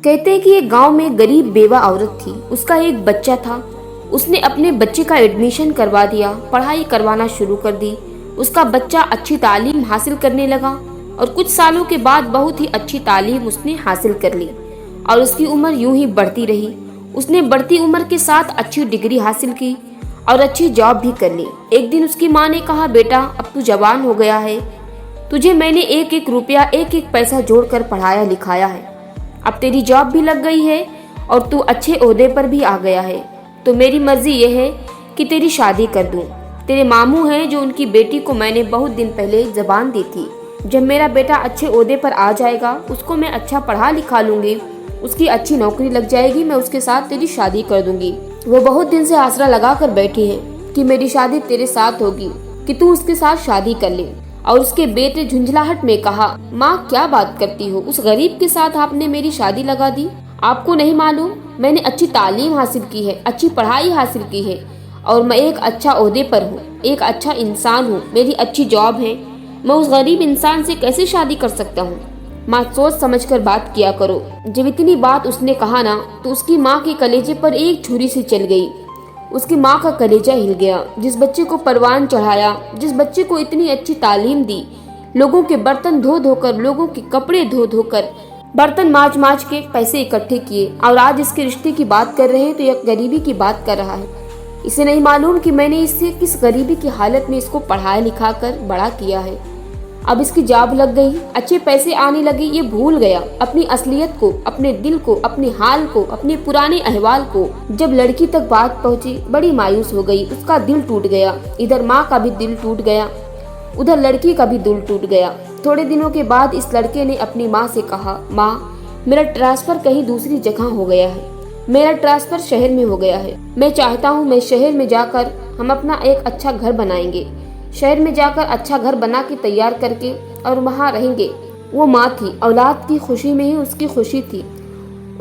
कहते हैं कि एक गांव में गरीब बेवा औरत थी। उसका एक बच्चा था। उसने अपने बच्चे का एडमिशन करवा दिया, पढ़ाई करवाना शुरू कर दी। उसका बच्चा अच्छी तालीम हासिल करने लगा और कुछ सालों के बाद बहुत ही अच्छी तालीम उसने हासिल कर ली और उसकी उम्र यूं ही बढ़ती रही। उसने बढ़ती उम्र के साथ अच्छी डिग्री हासिल की और अच्छी जॉब भी कर ली। एक दिन उसकी माँ ने कहा, बेटा अब तू जवान हो गया है, तुझे मैंने एक एक रुपया एक एक पैसा जोड़कर पढ़ाया लिखाया है। अब तेरी जॉब भी लग गई है और तू अच्छे ओहदे पर भी आ गया है, तो मेरी मर्जी ये है कि तेरी शादी कर दूं। तेरे मामू हैं जो उनकी बेटी को मैंने बहुत दिन पहले जबान दी थी, जब मेरा बेटा अच्छे ओहदे पर आ जाएगा उसको मैं अच्छा पढ़ा लिखा लूंगी, उसकी अच्छी नौकरी लग जाएगी, मैं उसके साथ तेरी शादी कर दूंगी। वो बहुत दिन से आसरा लगा कर बैठी है कि मेरी शादी तेरे साथ होगी, कि तू उसके साथ शादी कर ले। और उसके बेटे झुंझलाहट में कहा, माँ क्या बात करती हो, उस गरीब के साथ आपने मेरी शादी लगा दी। आपको नहीं मालूम मैंने अच्छी तालीम हासिल की है, अच्छी पढ़ाई हासिल की है और मैं एक अच्छा ओहदे पर हूँ, एक अच्छा इंसान हूँ, मेरी अच्छी जॉब है, मैं उस गरीब इंसान से कैसे शादी कर सकता हूँ। माँ सोच समझ कर बात किया करो। जब इतनी बात उसने कहा ना तो उसकी माँ के कलेजे पर एक छुरी से चल गई। उसकी माँ का कलेजा हिल गया। जिस बच्चे को परवान चढ़ाया, जिस बच्चे को इतनी अच्छी तालीम दी, लोगों के बर्तन धो धोकर, लोगों के कपड़े धो धोकर, बर्तन माज माज के पैसे इकट्ठे किए और आज इसके रिश्ते की बात कर रहे हैं तो यह गरीबी की बात कर रहा है। इसे नहीं मालूम कि मैंने इससे किस गरीबी की हालत में इसको पढ़ाया लिखा कर बड़ा किया है। अब इसकी जॉब लग गई, अच्छे पैसे आने लगे, ये भूल गया अपनी असलियत को, अपने दिल को, अपने हाल को, अपने पुराने अहवाल को। जब लड़की तक बात पहुंची बड़ी मायूस हो गई, उसका दिल टूट गया। इधर माँ का भी दिल टूट गया, उधर लड़की का भी दिल टूट गया। थोड़े दिनों के बाद इस लड़के ने अपनी माँ से कहा, माँ मेरा ट्रांसफर कहीं दूसरी जगह हो गया है, मेरा ट्रांसफर शहर में हो गया है। मैं चाहता हूँ मैं शहर में जाकर हम अपना एक अच्छा घर बनाएंगे, शहर में जाकर अच्छा घर बना के तैयार करके और वहाँ रहेंगे। वो माँ थी, औलाद की खुशी में ही उसकी खुशी थी।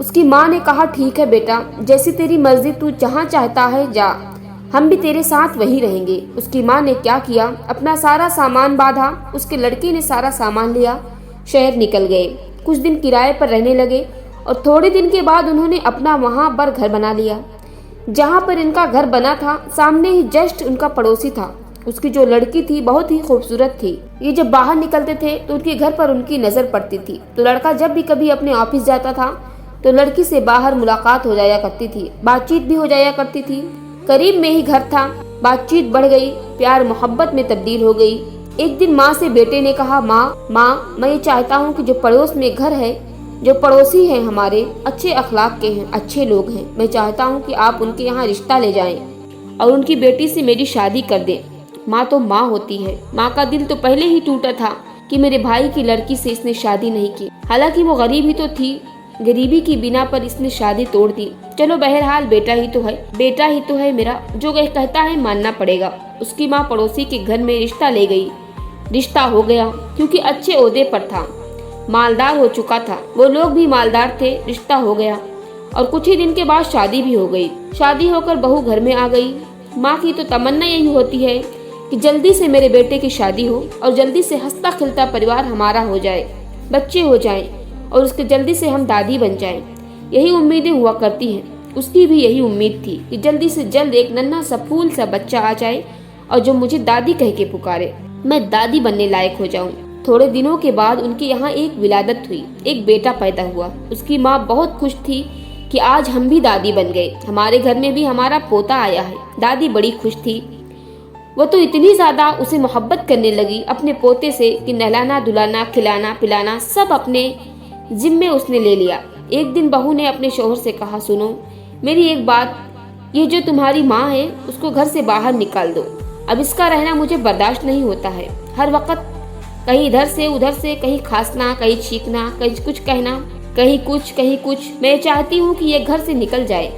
उसकी माँ ने कहा, ठीक है बेटा, जैसी तेरी मर्जी, तू जहाँ चाहता है जा, हम भी तेरे साथ वहीं रहेंगे। उसकी माँ ने क्या किया, अपना सारा सामान बांधा, उसके लड़के ने सारा सामान लिया, शहर निकल गए। कुछ दिन किराए पर रहने लगे और थोड़े दिन के बाद उन्होंने अपना वहाँ पर घर बना लिया। जहाँ पर इनका घर बना था सामने ही जस्ट उनका पड़ोसी था। उसकी जो लड़की थी बहुत ही खूबसूरत थी। ये जब बाहर निकलते थे तो उनके घर पर उनकी नजर पड़ती थी। तो लड़का जब भी कभी अपने ऑफिस जाता था तो लड़की से बाहर मुलाकात हो जाया करती थी, बातचीत भी हो जाया करती थी। करीब में ही घर था, बातचीत बढ़ गई, प्यार मोहब्बत में तब्दील हो गई। एक दिन माँ से बेटे ने कहा, माँ मैं ये चाहता हूँ कि जो पड़ोस में घर है, जो पड़ोसी हैं हमारे, अच्छे अखलाक के हैं, अच्छे लोग हैं, मैं चाहता हूँ कि आप उनके यहाँ रिश्ता ले जाएं और उनकी बेटी से मेरी शादी कर दें। माँ तो माँ होती है, माँ का दिल तो पहले ही टूटा था कि मेरे भाई की लड़की से इसने शादी नहीं की। हालांकि वो गरीब ही तो थी, गरीबी की बिना पर इसने शादी तोड़ दी। चलो बहरहाल बेटा ही तो है, बेटा ही तो है मेरा, जो कहता है मानना पड़ेगा। उसकी माँ पड़ोसी के घर में रिश्ता ले गई। रिश्ता हो गया क्योंकि अच्छे ओहदे पर था, मालदार हो चुका था, वो लोग भी मालदार थे। रिश्ता हो गया और कुछ ही दिन के बाद शादी भी हो गई। शादी होकर बहू घर में आ गई। माँ की तो तमन्ना यही होती है कि जल्दी से मेरे बेटे की शादी हो और जल्दी से हंसता खिलता परिवार हमारा हो जाए, बच्चे हो जाएं और उसके जल्दी से हम दादी बन जाएं। यही उम्मीदें हुआ करती हैं। उसकी भी यही उम्मीद थी कि जल्दी से जल्द एक नन्हा सा फूल सा बच्चा आ जाए और जो मुझे दादी कह के पुकारे, मैं दादी बनने लायक हो जाऊं। थोड़े दिनों के बाद उनके यहाँ एक विलादत हुई, एक बेटा पैदा हुआ। उसकी माँ बहुत खुश थी कि आज हम भी दादी बन गए, हमारे घर में भी हमारा पोता आया है। दादी बड़ी खुश थी। वो तो इतनी ज्यादा उसे मोहब्बत करने लगी अपने पोते से कि नहलाना धुलाना खिलाना पिलाना सब अपने जिम्मे उसने ले लिया। एक दिन बहू ने अपने शौहर से कहा, सुनो मेरी एक बात, ये जो तुम्हारी माँ है उसको घर से बाहर निकाल दो, अब इसका रहना मुझे बर्दाश्त नहीं होता है। हर वक्त कहीं इधर से उधर से, कहीं खांसना, कहीं छींकना, कहीं कुछ कहना, कहीं कुछ। मैं चाहती हूँ कि ये घर से निकल जाए।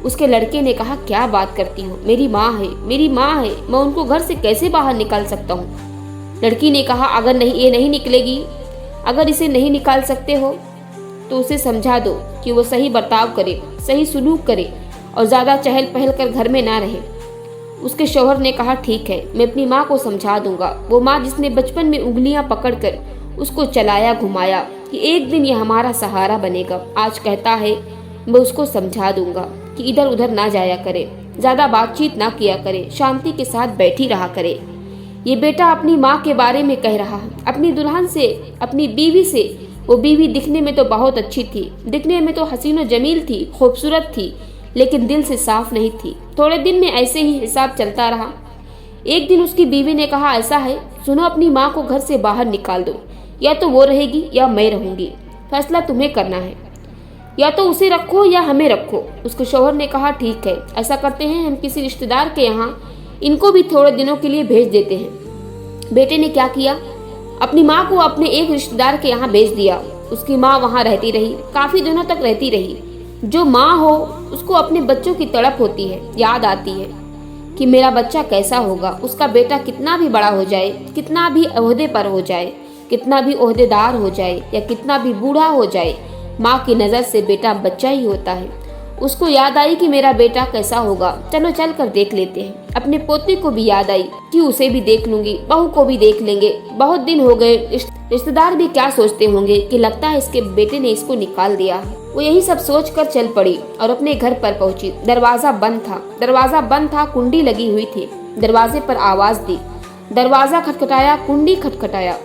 उसके लड़के ने कहा, क्या बात करती हो, मेरी माँ है, मेरी माँ है, मैं उनको घर से कैसे बाहर निकाल सकता हूँ। लड़की ने कहा, अगर नहीं ये नहीं निकलेगी, अगर इसे नहीं निकाल सकते हो तो उसे समझा दो कि वो सही बर्ताव करे, सही सुलूक करे और ज़्यादा चहल पहल कर घर में ना रहे। उसके शौहर ने कहा, ठीक है, मैं अपनी माँ को समझा दूंगा। वो माँ जिसने बचपन में उंगलियां पकड़कर उसको चलाया घुमाया, कि एक दिन ये हमारा सहारा बनेगा। आज कहता है मैं उसको समझा दूंगा कि इधर उधर ना जाया करे, ज्यादा बातचीत ना किया करे, शांति के साथ बैठी रहा करे। ये बेटा अपनी माँ के बारे में कह रहा है, अपनी दुल्हन से, अपनी बीवी से। वो बीवी दिखने में तो बहुत अच्छी थी, दिखने में तो हसीन और जमील थी, खूबसूरत थी, लेकिन दिल से साफ नहीं थी। थोड़े दिन में ऐसे ही हिसाब चलता रहा। एक दिन उसकी बीवी ने कहा, ऐसा है सुनो, अपनी माँ को घर से बाहर निकाल दो, या तो वो रहेगी या मैं रहूंगी, फैसला तुम्हें करना है, या तो उसे रखो या हमें रखो। उसके शौहर ने कहा, ठीक है, ऐसा करते हैं, हम किसी रिश्तेदार के यहाँ इनको भी थोड़े दिनों के लिए भेज देते हैं। बेटे ने क्या किया, अपनी माँ को अपने एक रिश्तेदार के यहाँ भेज दिया। उसकी माँ वहाँ रहती रही, काफी दिनों तक रहती रही। जो माँ हो उसको अपने बच्चों की तड़प होती है, याद आती है कि मेरा बच्चा कैसा होगा, उसका बेटा कितना भी बड़ा हो जाए, कितना भी ओहदे पर हो जाए, कितना भी ओहदेदार हो जाए, या कितना भी बूढ़ा हो जाए, माँ की नज़र से बेटा बच्चा ही होता है। उसको याद आई कि मेरा बेटा कैसा होगा, चलो चल कर देख लेते हैं। अपने पोते को भी याद आई कि उसे भी देख लूंगी, बहू को भी देख लेंगे, बहुत दिन हो गए, रिश्तेदार भी क्या सोचते होंगे कि लगता है इसके बेटे ने इसको निकाल दिया। वो यही सब सोचकर चल पड़ी और अपने घर पर पहुंची। दरवाजा बंद था, कुंडी लगी हुई थी। दरवाजे पर आवाज दी, दरवाजा खटखटाया, कुंडी खटखटाया,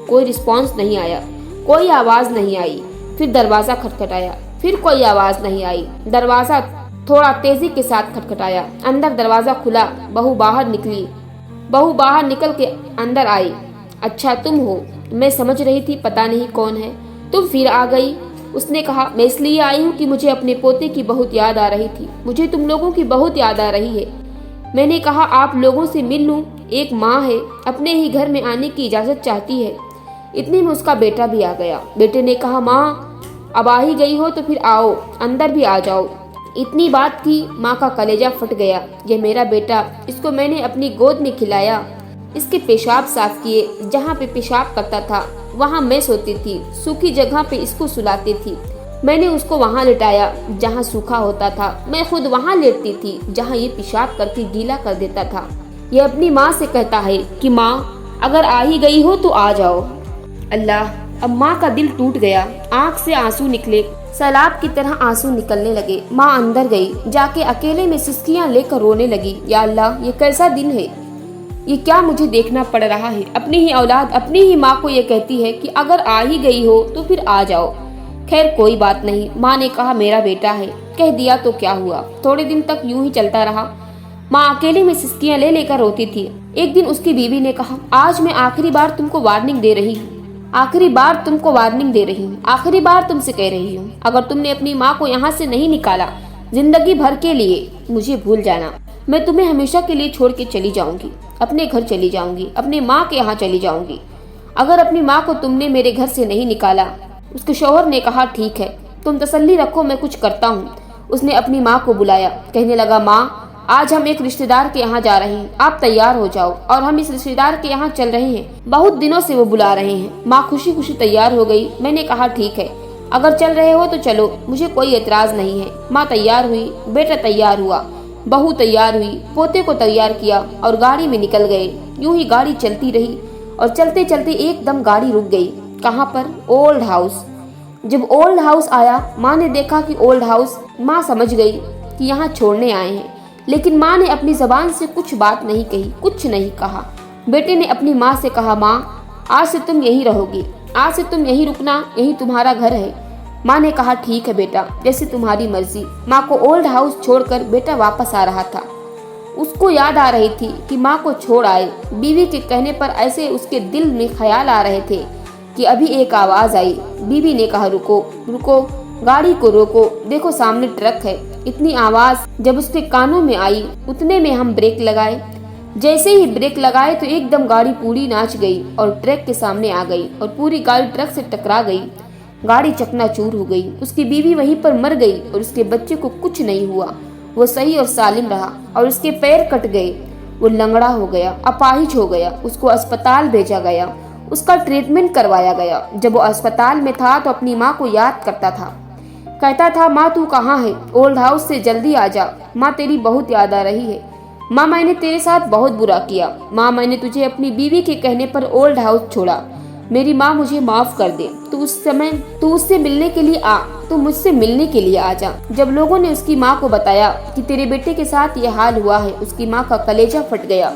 कोई रिस्पॉन्स नहीं आया, कोई आवाज नहीं आई। फिर दरवाजा खटखटाया, फिर कोई आवाज नहीं आई। दरवाजा थोड़ा तेजी के साथ खटखटाया, अंदर दरवाजा खुला, बहू बाहर निकल के अंदर आई। अच्छा तुम हो, मैं समझ रही थी पता नहीं कौन है, तुम फिर आ गई। उसने कहा, मैं इसलिए आई हूँ कि मुझे अपने पोते की बहुत याद आ रही थी, मुझे तुम लोगों की बहुत याद आ रही है। मैंने कहा आप लोगों से मिल लूं, एक माँ है, अपने ही घर में आने की इजाजत चाहती है। इतने में उसका बेटा भी आ गया। बेटे ने कहा, माँ अब आ ही गई हो तो फिर आओ, अंदर भी आ जाओ। इतनी बात की माँ का कलेजा फट गया। ये मेरा बेटा, इसको मैंने अपनी गोद में खिलाया, इसके पेशाब साफ किए, जहाँ पे पेशाब करता था वहाँ मैं सोती थी, सूखी जगह पे इसको सुलाती थी। मैंने उसको वहाँ लिटाया जहाँ सूखा होता था, मैं खुद वहाँ लेटती थी जहाँ ये पेशाब करके गीला कर देता था। ये अपनी माँ से कहता है कि माँ अगर आ ही गई हो तो आ जाओ। अल्लाह, अब माँ का दिल टूट गया, आँख से आंसू निकले, सैलाब की तरह आंसू निकलने लगे। माँ अंदर गई, जाके अकेले में सिसकियाँ लेकर रोने लगी। या अल्लाह, ये कैसा दिन है, ये क्या मुझे देखना पड़ रहा है। अपनी ही औलाद अपनी ही माँ को ये कहती है कि अगर आ ही गई हो तो फिर आ जाओ। खैर कोई बात नहीं, माँ ने कहा मेरा बेटा है, कह दिया तो क्या हुआ। थोड़े दिन तक यूं ही चलता रहा। माँ अकेले में सिसकियाँ ले लेकर रोती थी। एक दिन उसकी बीवी ने कहा, आज मैं आखिरी बार तुमको वार्निंग दे रही हूँ, आखिरी बार तुमसे कह रही हूँ, अगर तुमने अपनी माँ को यहाँ से नहीं निकाला, जिंदगी भर के लिए मुझे भूल जाना। मैं तुम्हें हमेशा के लिए छोड़ के चली जाऊंगी, अपने घर चली जाऊंगी, अपनी माँ के यहाँ चली जाऊंगी, अगर अपनी माँ को तुमने मेरे घर से नहीं निकाला। उसके शौहर ने कहा, ठीक है, तुम तसल्ली रखो, मैं कुछ करता हूँ। उसने अपनी माँ को बुलाया, कहने लगा, माँ आज हम एक रिश्तेदार के यहाँ जा रहे हैं, आप तैयार हो जाओ। और हम इस रिश्तेदार के यहाँ चल रहे हैं, बहुत दिनों से वो बुला रहे हैं। माँ खुशी खुशी तैयार हो गई। मैंने कहा, ठीक है, अगर चल रहे हो तो चलो, मुझे कोई एतराज नहीं है। माँ तैयार हुई, बेटा तैयार हुआ, बहू तैयार हुई, पोते को तैयार किया और गाड़ी में निकल गए। यूं ही गाड़ी चलती रही और चलते चलते एकदम गाड़ी रुक गई। कहाँ पर? Old house. जब ओल्ड हाउस आया, माँ ने देखा कि ओल्ड हाउस, माँ समझ गई कि यहाँ छोड़ने आए हैं, लेकिन माँ ने अपनी जबान से कुछ बात नहीं कही, कुछ नहीं कहा। बेटे ने अपनी माँ से कहा, माँ आज से तुम यहीं रहोगी, आज से तुम यहीं रुकना, यही तुम्हारा घर है। माँ ने कहा, ठीक है बेटा, जैसे तुम्हारी मर्जी। माँ को ओल्ड हाउस छोड़कर बेटा वापस आ रहा था। उसको याद आ रही थी कि माँ को छोड़ आए। बीवी के कहने पर ऐसे उसके दिल में ख्याल आ रहे थे कि अभी एक आवाज आई। बीवी ने कहा, रुको रुको, गाड़ी को रोको, देखो सामने ट्रक है। इतनी आवाज जब उसके कानों में आई, उतने में हम ब्रेक लगाए। जैसे ही ब्रेक लगाए तो एकदम गाड़ी पूरी नाच गई और ट्रक के सामने आ गई और पूरी गाड़ी ट्रक से टकरा गई। गाड़ी चकनाचूर हो गई। उसकी बीवी वहीं पर मर गई और उसके बच्चे को कुछ नहीं हुआ, वो सही और सालिम रहा। और उसके पैर कट गए, वो लंगड़ा हो गया, अपाहिज हो गया। उसको अस्पताल भेजा गया, उसका ट्रीटमेंट करवाया गया। जब वो अस्पताल में था तो अपनी माँ को याद करता था, कहता था, माँ तू कहाँ है? ओल्ड हाउस से जल्दी आ जा, माँ तेरी बहुत याद आ रही है। माँ मैंने तेरे साथ बहुत बुरा किया, माँ मैंने तुझे अपनी बीवी के कहने पर ओल्ड हाउस छोड़ा, मेरी माँ मुझे माफ कर दे, तो उस समय तू उससे मिलने के लिए आ, तो मुझसे मिलने के लिए आ जा। जब लोगों ने उसकी माँ को बताया कि तेरे बेटे के साथ ये हाल हुआ है, उसकी माँ का कलेजा फट गया।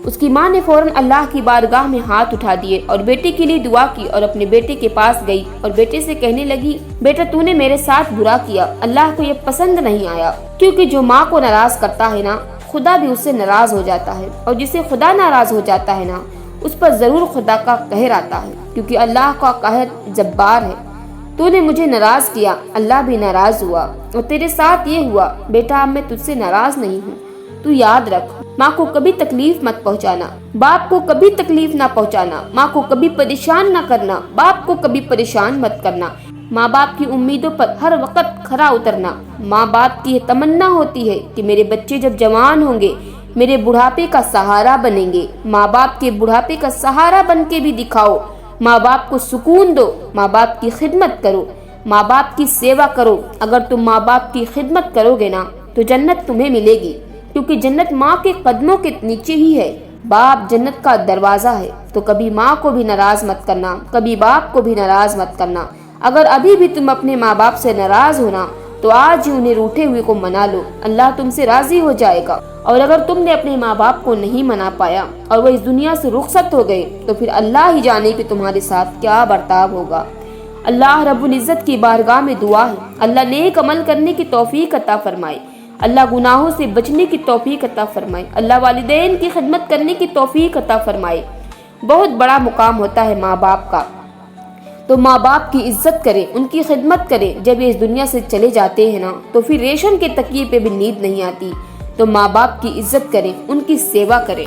उसकी माँ ने फौरन अल्लाह की बारगाह में हाथ उठा दिए और बेटे के लिए दुआ की और अपने बेटे के पास गई और बेटे से कहने लगी, बेटा तूने मेरे साथ बुरा किया, अल्लाह को ये पसंद नहीं आया। क्योंकि जो माँ को नाराज करता है ना, खुदा भी उससे नाराज हो जाता है, और जिसे खुदा नाराज हो जाता है ना, उस पर जरूर खुदा का कहर आता है, क्योंकि अल्लाह का कहर जब्बार है। तूने मुझे नाराज किया, अल्लाह भी नाराज हुआ, और तेरे साथ ये हुआ। बेटा अब मैं तुझसे नाराज नहीं हूँ, तू याद रख, माँ को कभी तकलीफ मत पहुँचाना, बाप को कभी तकलीफ ना पहुँचाना, माँ को कभी परेशान ना करना, बाप को कभी परेशान मत करना, माँ बाप की उम्मीदों पर हर वक्त खरा उतरना। माँ बाप की तमन्ना होती है कि मेरे बच्चे जब जवान होंगे मेरे बुढ़ापे का सहारा बनेंगे। माँ बाप के बुढ़ापे का सहारा बन के भी दिखाओ। माँ बाप को सुकून दो, माँ बाप की खिदमत करो, माँ बाप की सेवा करो। अगर तुम माँ बाप की खिदमत करोगे ना, तो जन्नत तुम्हें मिलेगी, क्योंकि जन्नत माँ के कदमों के नीचे ही है। बाप जन्नत का दरवाजा है, तो कभी माँ को भी नाराज मत करना, कभी बाप को भी नाराज मत करना। अगर अभी भी तुम अपने माँ बाप से नाराज हो ना, तो आज ही उन्हें रूठे हुए को मना लो, अल्लाह तुमसे राजी हो जाएगा। और अगर तुमने अपने माँ बाप को नहीं मना पाया और वह इस दुनिया से रुखसत हो गए, तो फिर अल्लाह ही जाने कि तुम्हारे साथ क्या बर्ताव होगा। अल्लाह रब्बुल इज्जत की बारगाह में दुआ है, अल्लाह नेक अमल करने की तौफीक अता फरमाए, अल्लाह गुनाहों से बचने की तौफीक अता फरमाए, अल्लाह वालिदैन की खिदमत करने की तौफीक अता फरमाए। बहुत बड़ा मुकाम होता है माँ बाप का, तो माँ बाप की इज्जत करें, उनकी खिदमत करें। जब ये इस दुनिया से चले जाते हैं ना, तो फिर रेशम के तकिए पे भी नींद नहीं आती। तो माँ बाप की इज्जत करें, उनकी सेवा करें।